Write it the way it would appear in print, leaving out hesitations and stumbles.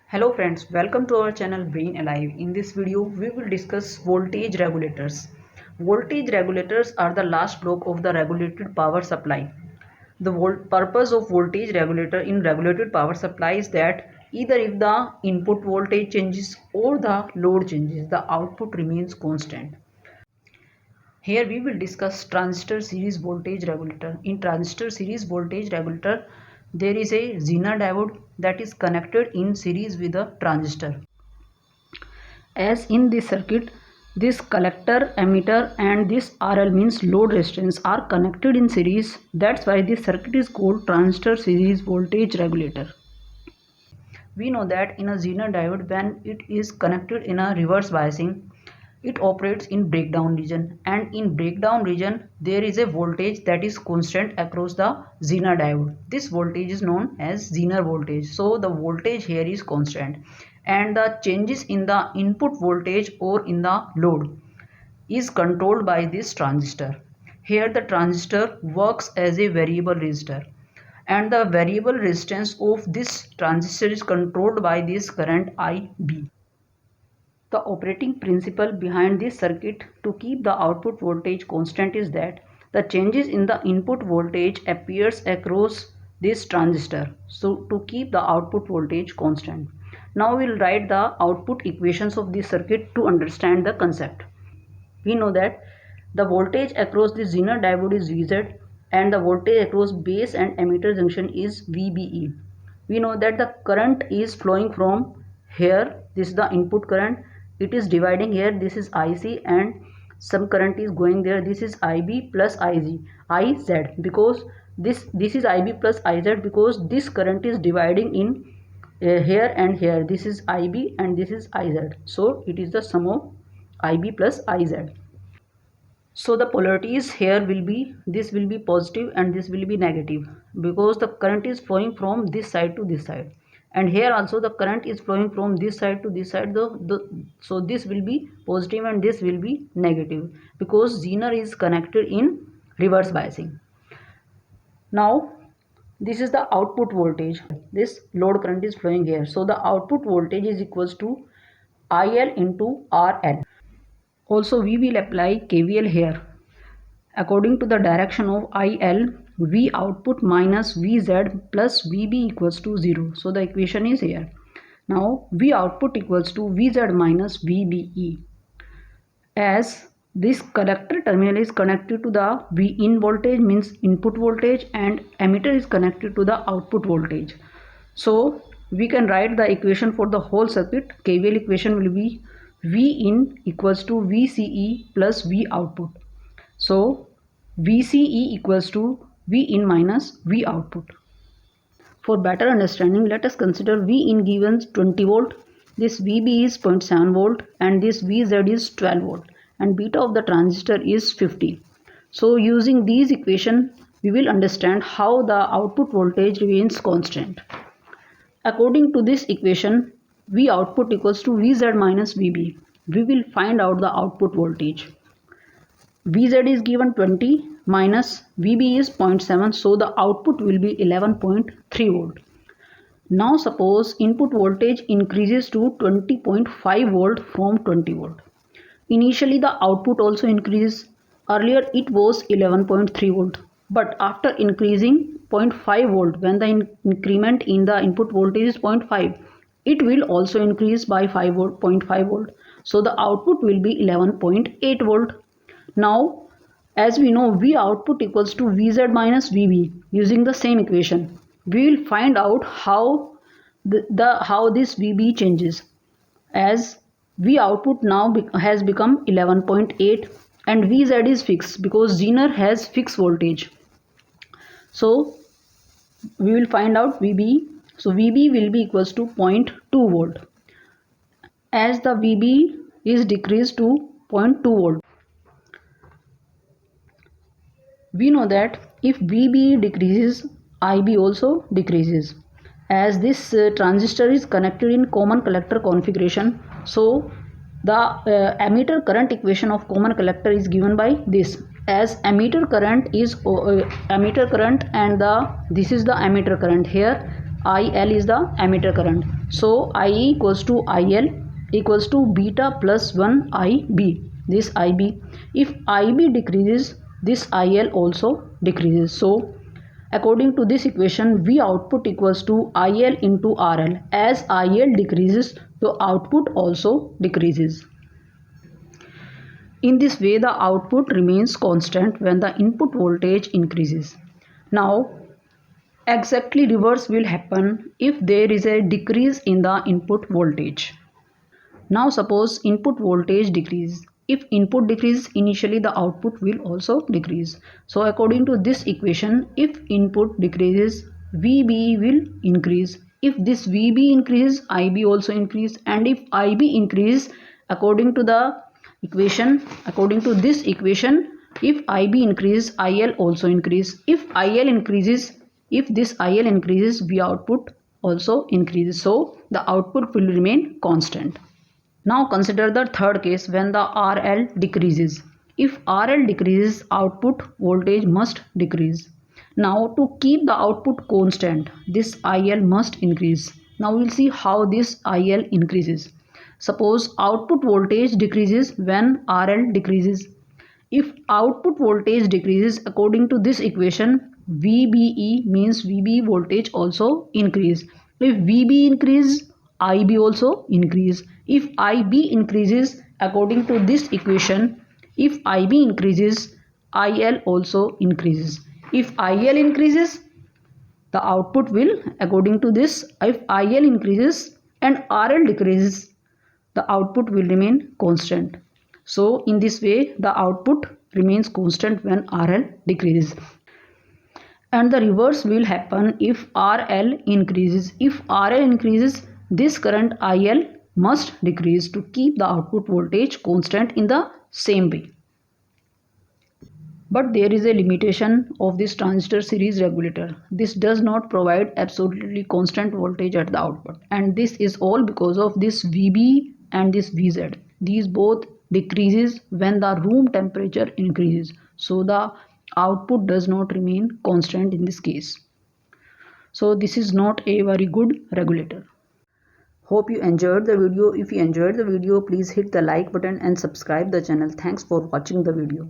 Hello friends, welcome to our channel Brain Alive. In this video, we will discuss voltage regulators. Voltage regulators are the last block of the regulated power supply. The purpose of voltage regulator in regulated power supply is that either if the input voltage changes or the load changes, the output remains constant. Here we will discuss transistor series voltage regulator. In transistor series voltage regulator, there is a Zener diode that is connected in series with a transistor. As in this circuit, this collector, emitter and this RL means load resistance are connected in series. That's why this circuit is called transistor series voltage regulator. We know that in a Zener diode, when it is connected in a reverse biasing, it operates in breakdown region, and in breakdown region there is a voltage that is constant across the Zener diode. This voltage is known as Zener voltage. So the voltage here is constant, and the changes in the input voltage or in the load is controlled by this transistor. Here the transistor works as a variable resistor, and the variable resistance of this transistor is controlled by this current IB. The operating principle behind this circuit to keep the output voltage constant is that the changes in the input voltage appears across this transistor, so to keep the output voltage constant. Now we will write the output equations of this circuit to understand the concept. We know that the voltage across the Zener diode is Vz, and the voltage across base and emitter junction is VBE. We know that the current is flowing from here, this is the input current, it is dividing here, this is IC, and some current is going there, this is IB plus IZ, because this is IB plus IZ because this current is dividing in here and here, this is IB and this is IZ, so it is the sum of IB plus IZ. So the polarities here will be, this will be positive and this will be negative, because the current is flowing from this side to this side, and here also the current is flowing from this side to this side. So this will be positive and this will be negative, because Zener is connected in reverse biasing. Now this is the output voltage, this load current is flowing here, so the output voltage is equals to IL into RL. Also we will apply KVL here. According to the direction of IL, V output minus Vz plus VB equals to 0. So the equation is here. Now V output equals to Vz minus VBE. As this collector terminal is connected to the V in voltage means input voltage, and emitter is connected to the output voltage. So we can write the equation for the whole circuit. KVL equation will be V in equals to VCE plus V output. So VCE equals to V in minus V output. For better understanding, let us consider V in given 20 volt, this VB is 0.7 volt, and this VZ is 12 volt, and beta of the transistor is 50. So using these equations, we will understand how the output voltage remains constant. According to this equation, V output equals to Vz minus VB. We will find out the output voltage. Vz is given 20 minus VB is 0.7, so the output will be 11.3 volt. Now suppose input voltage increases to 20.5 volt from 20 volt. Initially the output also increases. Earlier it was 11.3 volt, but after increasing 0.5 volt, when the increment in the input voltage is 0.5, it will also increase by 5 volt, 0.5 volt. So the output will be 11.8 volt. Now as we know, V output equals to Vz minus VB. Using the same equation, we will find out how this VB changes, as V output now has become 11.8 and Vz is fixed because Zener has fixed voltage. So we will find out VB. So VB will be equals to 0.2 volt, as the VB is decreased to 0.2 volt. We know that if VB decreases, IB also decreases, as this transistor is connected in common collector configuration. So the emitter current equation of common collector is given by this, as emitter current is emitter current, and this is the emitter current. Here IL is the emitter current. So I equals to IL equals to beta plus 1 IB. This IB, if IB decreases, this IL also decreases. So according to this equation, V output equals to IL into RL. As IL decreases, the output also decreases. In this way, the output remains constant when the input voltage increases. Now, exactly reverse will happen if there is a decrease in the input voltage. Now suppose input voltage decrease. If input decreases, initially the output will also decrease. So according to this equation, if input decreases, VB will increase. If this VB increases, IB also increase. And if IB increases, according to this equation, if IB increases, IL also increase. If this IL increases, V output also increases. So the output will remain constant. Now consider the third case when the RL decreases. If RL decreases, output voltage must decrease. Now to keep the output constant, this IL must increase. Now we will see how this IL increases. Suppose output voltage decreases when RL decreases. If output voltage decreases, according to this equation, VBE means VB voltage also increase. If VB increases, IB also increase. If IB increases, according to this equation, if IB increases, IL also increases. If IL increases, the output will, according to this, if IL increases and RL decreases, the output will remain constant. So in this way, the output remains constant when RL decreases. And the reverse will happen if RL increases. If RL increases, this current IL must decrease to keep the output voltage constant in the same way. But there is a limitation of this transistor series regulator. This does not provide absolutely constant voltage at the output. And this is all because of this VB and this VZ. These both decreases when the room temperature increases. So the output does not remain constant in this case. So this is not a very good regulator. Hope you enjoyed the video. If you enjoyed the video, please hit the like button and subscribe the channel. Thanks for watching the video.